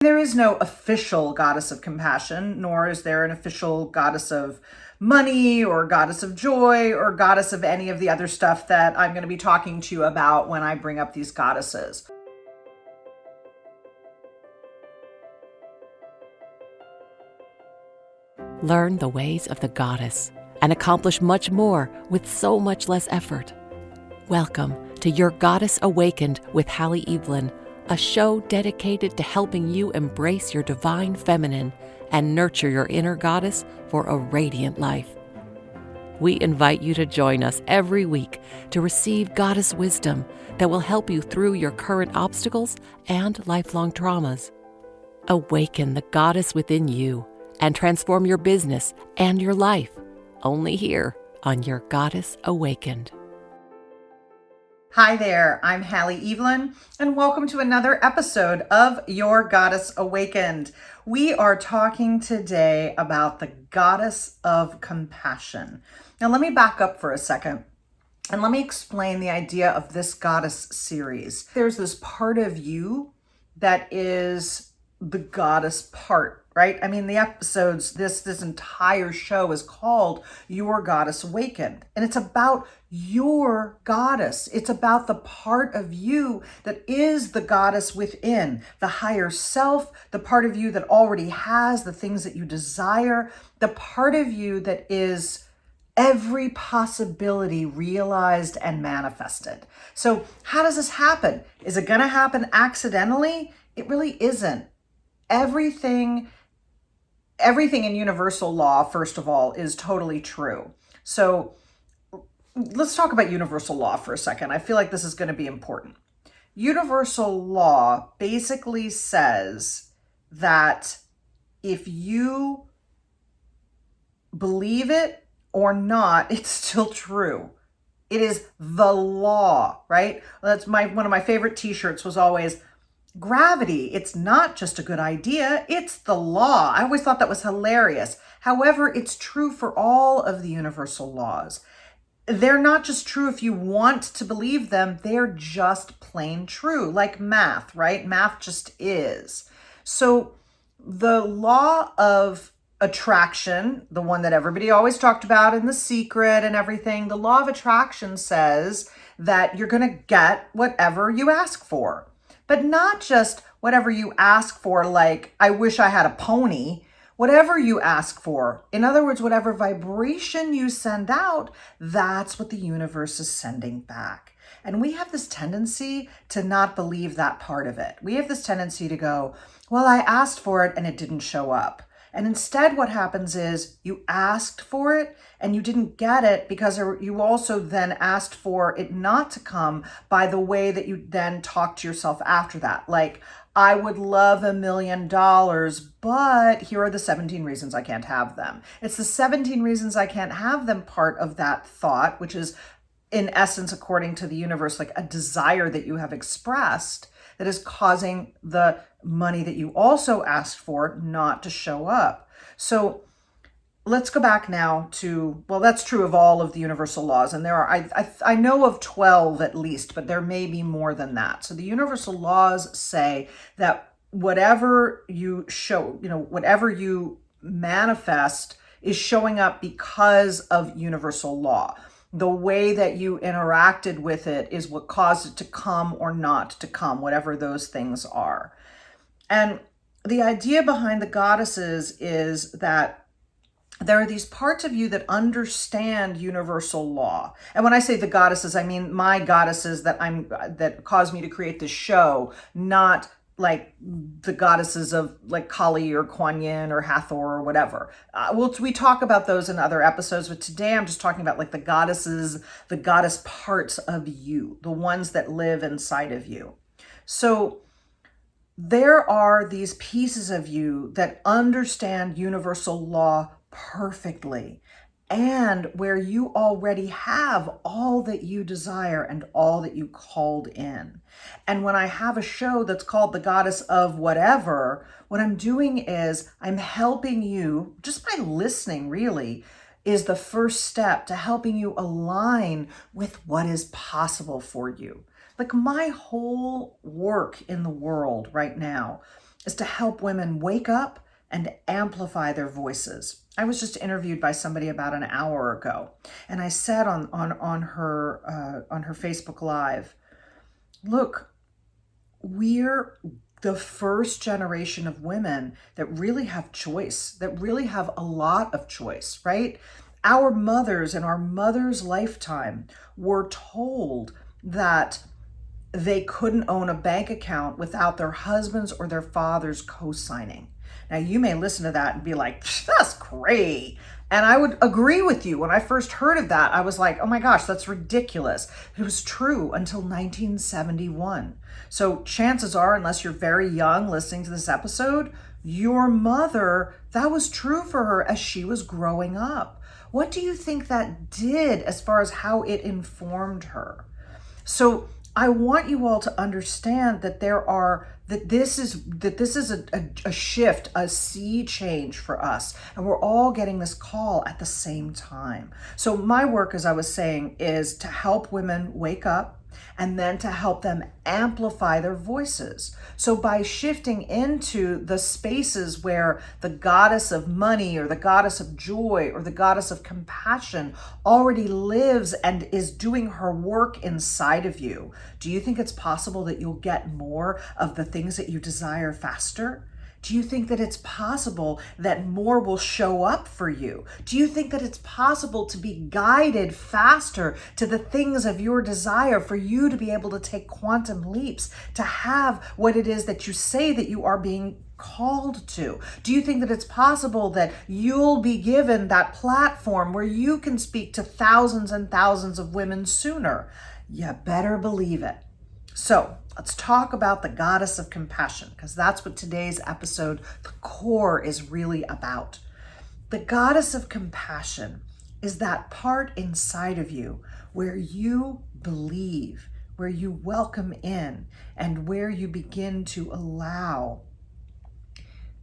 There is no official goddess of compassion, nor is there an official goddess of money or goddess of joy or goddess of any of the other stuff that I'm going to be talking to you about when I bring up these goddesses. Learn the ways of the goddess and accomplish much more with so much less effort. Welcome to Your Goddess Awakened with Halle, Eavelyn, a show dedicated to helping you embrace your divine feminine and nurture your inner goddess for a radiant life. We invite you to join us every week to receive goddess wisdom that will help you through your current obstacles and lifelong traumas. Awaken the goddess within you and transform your business and your life, only here on Your Goddess Awakened. Hi there, I'm Halle Eavelyn, and welcome to another episode of Your Goddess Awakened. We are talking today about the goddess of compassion. Now, let me back up for a second and let me explain the idea of this goddess series. There's this part of you that is the goddess part, right? I mean, the episodes, this entire show is called Your Goddess Awakened, and it's about your goddess. It's about the part of you that is the goddess within, the higher self, the part of you that already has the things that you desire, the part of you that is every possibility realized and manifested. So how does this happen? Is it going to happen accidentally? It really isn't. Everything in universal law, first of all, is totally true. So let's talk about universal law for a second. I feel like this is going to be important. Universal law basically says that if you believe it or not, it's still true. It is the law, right? That's one of my favorite t-shirts was always, gravity, it's not just a good idea, it's the law. I always thought that was hilarious. However, it's true for all of the universal laws. They're not just true if you want to believe them, they're just plain true, like math, right? Math just is. So the law of attraction, the one that everybody always talked about in The Secret and everything, the law of attraction says that you're going to get whatever you ask for. But not just whatever you ask for, like, I wish I had a pony. Whatever you ask for, in other words, whatever vibration you send out, that's what the universe is sending back. And we have this tendency to not believe that part of it. We have this tendency to go, well, I asked for it and it didn't show up. And instead what happens is you asked for it and you didn't get it because you also then asked for it not to come by the way that you then talk to yourself after that. Like, I would love $1 million, but here are the 17 reasons I can't have them. It's the 17 reasons I can't have them part of that thought, which is in essence, according to the universe, like a desire that you have expressed that is causing the money that you also asked for not to show up. So let's go back now to, well, that's true of all of the universal laws. And there are, I know of 12 at least, but there may be more than that. So the universal laws say that whatever you show, whatever you manifest is showing up because of universal law. The way that you interacted with it is what caused it to come or not to come, whatever those things are. And the idea behind the goddesses is that there are these parts of you that understand universal law. And when I say the goddesses, I mean my goddesses that caused me to create this show, not like the goddesses of like Kali or Kuan Yin or Hathor or whatever. We talk about those in other episodes, but today I'm just talking about like the goddesses, the goddess parts of you, the ones that live inside of you. So there are these pieces of you that understand universal law perfectly, and where you already have all that you desire and all that you called in. And when I have a show that's called The Goddess of Whatever, what I'm doing is I'm helping you, just by listening really, is the first step to helping you align with what is possible for you. Like my whole work in the world right now is to help women wake up and amplify their voices. I was just interviewed by somebody about an hour ago, and I said on her Facebook Live, look, we're the first generation of women that really have choice, that really have a lot of choice, right? Our mothers in our mother's lifetime were told that they couldn't own a bank account without their husbands or their fathers co-signing. Now, you may listen to that and be like, that's great. And I would agree with you. When I first heard of that, I was like, oh my gosh, that's ridiculous. It was true until 1971. So chances are, unless you're very young listening to this episode, your mother, that was true for her as she was growing up. What do you think that did as far as how it informed her? So I want you all to understand that this is a shift, a sea change for us, and we're all getting this call at the same time. So my work, as I was saying, is to help women wake up and then to help them amplify their voices. So by shifting into the spaces where the goddess of money or the goddess of joy or the goddess of compassion already lives and is doing her work inside of you, do you think it's possible that you'll get more of the things that you desire faster? Do you think that it's possible that more will show up for you? Do you think that it's possible to be guided faster to the things of your desire, for you to be able to take quantum leaps, to have what it is that you say that you are being called to? Do you think that it's possible that you'll be given that platform where you can speak to thousands and thousands of women sooner? You better believe it. So let's talk about the goddess of compassion, because that's what today's episode, the core, is really about. The goddess of compassion is that part inside of you where you believe, where you welcome in, and where you begin to allow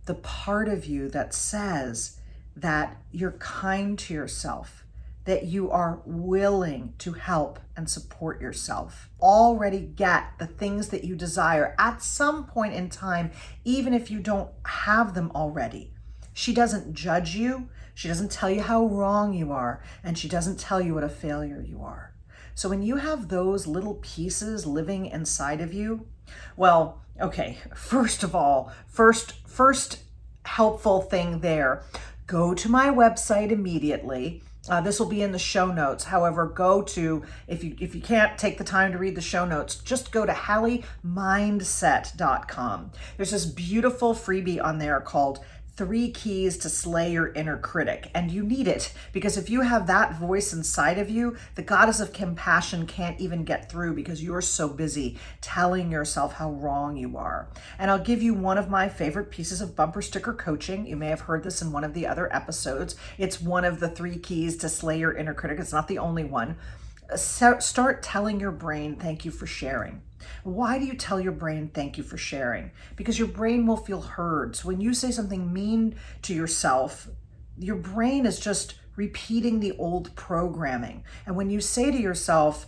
the part of you that says that you're kind to yourself, that you are willing to help and support yourself. Already get the things that you desire at some point in time, even if you don't have them already. She doesn't judge you. She doesn't tell you how wrong you are, and she doesn't tell you what a failure you are. So when you have those little pieces living inside of you, well, okay, first of all, first helpful thing there, go to my website immediately. This will be in the show notes. However, go to, if you can't take the time to read the show notes, just go to hallemindset.com. There's this beautiful freebie on there called 3 Keys to Slay Your Inner Critic. And you need it, because if you have that voice inside of you, the goddess of compassion can't even get through because you're so busy telling yourself how wrong you are. And I'll give you one of my favorite pieces of bumper sticker coaching. You may have heard this in one of the other episodes. It's one of the 3 keys to slay your inner critic. It's not the only one. Start telling your brain, thank you for sharing. Why do you tell your brain thank you for sharing? Because your brain will feel heard. So when you say something mean to yourself, your brain is just repeating the old programming. And when you say to yourself,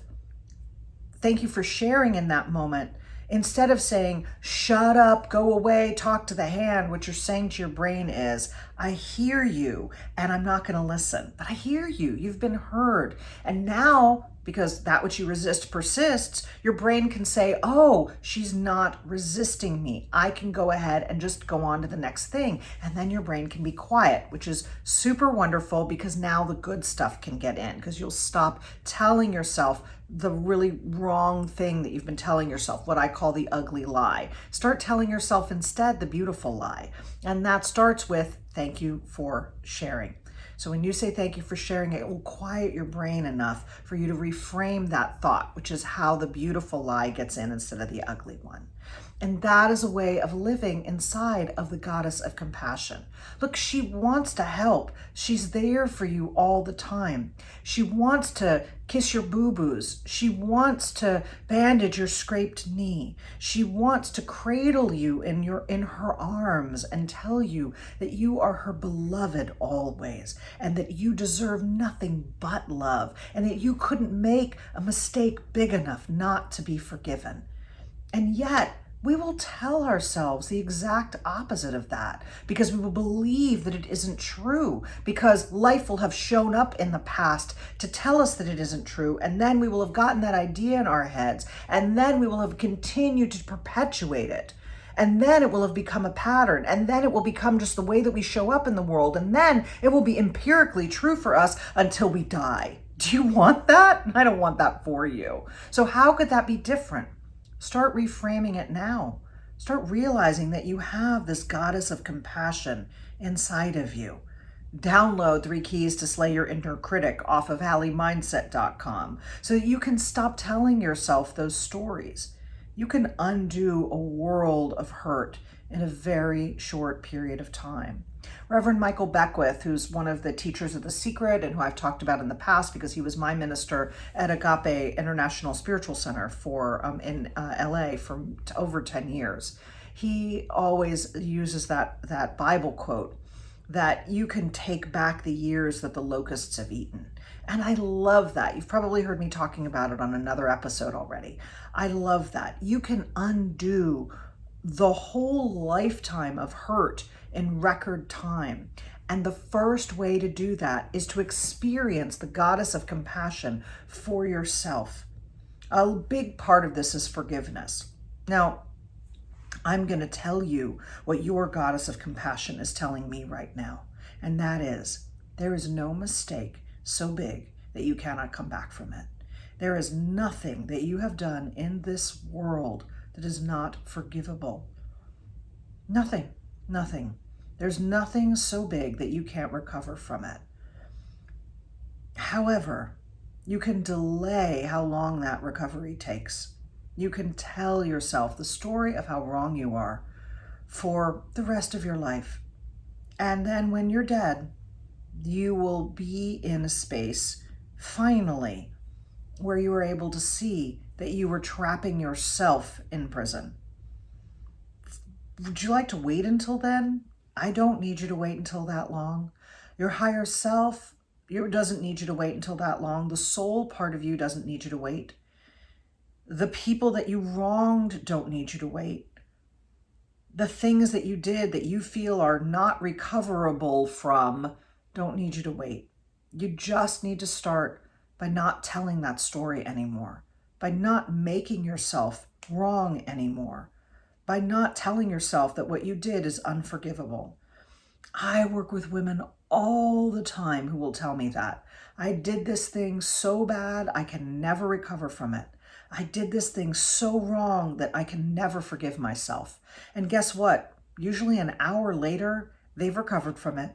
thank you for sharing in that moment, instead of saying, shut up, go away, talk to the hand, what you're saying to your brain is, I hear you and I'm not going to listen. But I hear you. You've been heard. And now, because that which you resist persists, your brain can say, oh, she's not resisting me. I can go ahead and just go on to the next thing. And then your brain can be quiet, which is super wonderful, because now the good stuff can get in, because you'll stop telling yourself the really wrong thing that you've been telling yourself, what I call the ugly lie. Start telling yourself instead the beautiful lie. And that starts with thank you for sharing. So when you say thank you for sharing, it will quiet your brain enough for you to reframe that thought, which is how the beautiful lie gets in instead of the ugly one. And that is a way of living inside of the goddess of compassion. Look, she wants to help. She's there for you all the time. She wants to kiss your boo-boos. She wants to bandage your scraped knee. She wants to cradle you in her arms and tell you that you are her beloved always, and that you deserve nothing but love, and that you couldn't make a mistake big enough not to be forgiven. And yet, we will tell ourselves the exact opposite of that because we will believe that it isn't true, because life will have shown up in the past to tell us that it isn't true. And then we will have gotten that idea in our heads, and then we will have continued to perpetuate it. And then it will have become a pattern, and then it will become just the way that we show up in the world. And then it will be empirically true for us until we die. Do you want that? I don't want that for you. So how could that be different? Start reframing it now. Start realizing that you have this goddess of compassion inside of you. Download 3 Keys to Slay Your Inner Critic off of HalleMindset.com so that you can stop telling yourself those stories. You can undo a world of hurt in a very short period of time. Reverend Michael Beckwith, who's one of the teachers of The Secret and who I've talked about in the past because he was my minister at Agape International Spiritual Center in LA for over 10 years. He always uses that Bible quote that you can take back the years that the locusts have eaten. And I love that. You've probably heard me talking about it on another episode already. I love that. You can undo the whole lifetime of hurt in record time. And the first way to do that is to experience the goddess of compassion for yourself. A big part of this is forgiveness. Now, I'm going to tell you what your goddess of compassion is telling me right now. And that is, there is no mistake so big that you cannot come back from it. There is nothing that you have done in this world that is not forgivable. Nothing. There's nothing so big that you can't recover from it. However, you can delay how long that recovery takes. You can tell yourself the story of how wrong you are for the rest of your life. And then when you're dead, you will be in a space, finally, where you are able to see that you were trapping yourself in prison. Would you like to wait until then? I don't need you to wait until that long. Your higher self doesn't need you to wait until that long. The soul part of you doesn't need you to wait. The people that you wronged don't need you to wait. The things that you did that you feel are not recoverable from don't need you to wait. You just need to start by not telling that story anymore, by not making yourself wrong anymore, by not telling yourself that what you did is unforgivable. I work with women all the time who will tell me that. I did this thing so bad, I can never recover from it. I did this thing so wrong that I can never forgive myself. And guess what? Usually an hour later, they've recovered from it,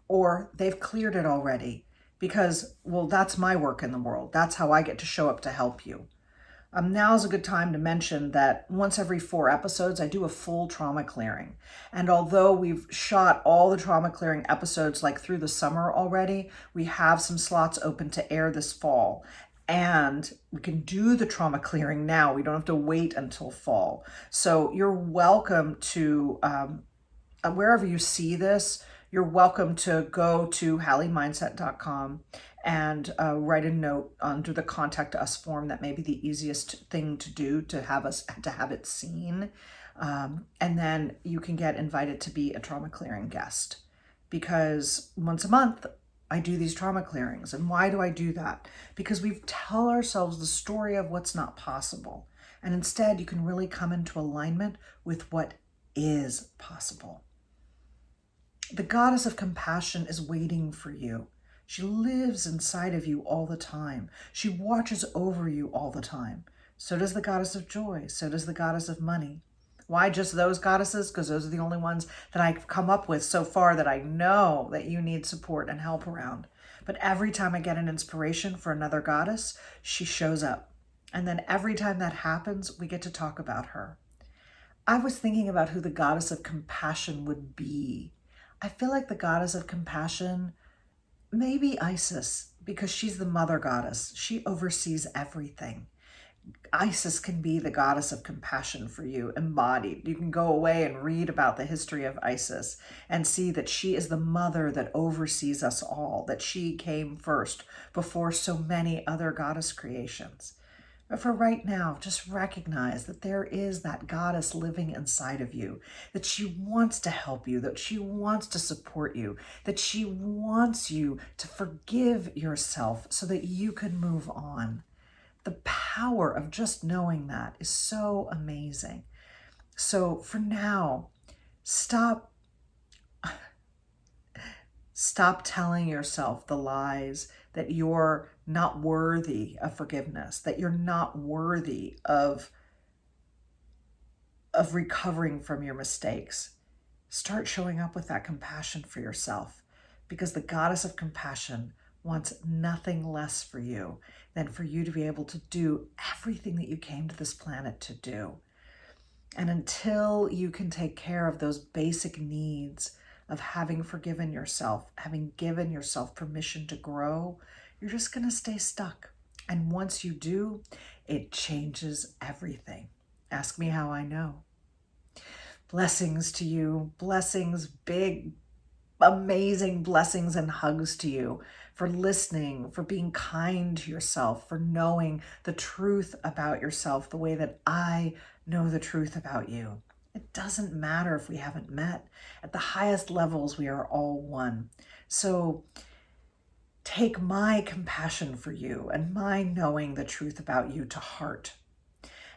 or they've cleared it already because, well, that's my work in the world. That's how I get to show up to help you. Now's a good time to mention that once every 4 episodes, I do a full trauma clearing. And although we've shot all the trauma clearing episodes like through the summer already, we have some slots open to air this fall. And we can do the trauma clearing now. We don't have to wait until fall. So you're welcome to, wherever you see this, you're welcome to go to HalleMindset.com and write a note under the Contact Us form. That may be the easiest thing to do to have it seen. And then you can get invited to be a trauma clearing guest, because once a month I do these trauma clearings. And why do I do that? Because we tell ourselves the story of what's not possible. And instead, you can really come into alignment with what is possible. The goddess of compassion is waiting for you. She lives inside of you all the time. She watches over you all the time. So does the goddess of joy. So does the goddess of money. Why just those goddesses? Because those are the only ones that I've come up with so far that I know that you need support and help around. But every time I get an inspiration for another goddess, she shows up. And then every time that happens, we get to talk about her. I was thinking about who the goddess of compassion would be. I feel like the goddess of compassion, maybe Isis, because she's the mother goddess. She oversees everything. Isis can be the goddess of compassion for you, embodied. You can go away and read about the history of Isis and see that she is the mother that oversees us all, that she came first before so many other goddess creations. But for right now, just recognize that there is that goddess living inside of you, that she wants to help you, that she wants to support you, that she wants you to forgive yourself so that you can move on. The power of just knowing that is so amazing. So for now, stop telling yourself the lies that you're not worthy of forgiveness, that you're not worthy of recovering from your mistakes. Start showing up with that compassion for yourself, because the goddess of compassion wants nothing less for you than for you to be able to do everything that you came to this planet to do. And until you can take care of those basic needs of having forgiven yourself, having given yourself permission to grow, you're just going to stay stuck. And once you do, it changes everything. Ask me how I know. Blessings to you. Blessings, big, amazing blessings and hugs to you for listening, for being kind to yourself, for knowing the truth about yourself the way that I know the truth about you. It doesn't matter if we haven't met. At the highest levels, we are all one. So take my compassion for you and my knowing the truth about you to heart.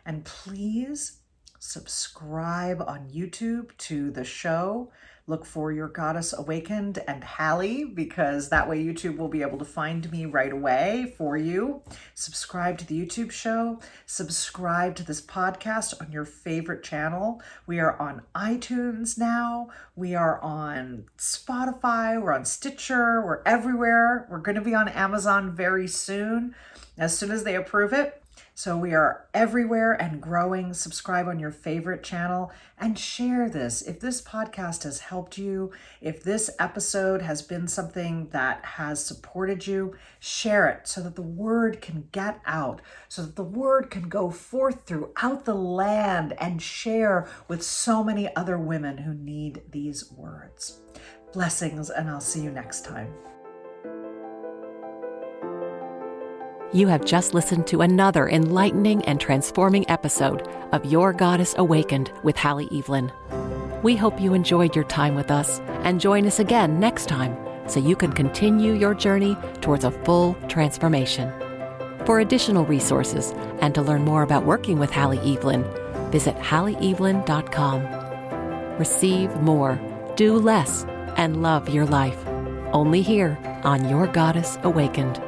And please subscribe on YouTube to the show. Look for Your Goddess Awakened and Halle, because that way YouTube will be able to find me right away for you. Subscribe to the YouTube show. Subscribe to this podcast on your favorite channel. We are on iTunes now. We are on Spotify. We're on Stitcher. We're everywhere. We're going to be on Amazon very soon as they approve it. So we are everywhere and growing. Subscribe on your favorite channel and share this. If this podcast has helped you, if this episode has been something that has supported you, share it so that the word can get out, so that the word can go forth throughout the land and share with so many other women who need these words. Blessings, and I'll see you next time. You have just listened to another enlightening and transforming episode of Your Goddess Awakened with Halle Eavelyn. We hope you enjoyed your time with us, and join us again next time so you can continue your journey towards a full transformation. For additional resources and to learn more about working with Halle Eavelyn, visit halleevelyn.com. Receive more, do less, and love your life. Only here on Your Goddess Awakened.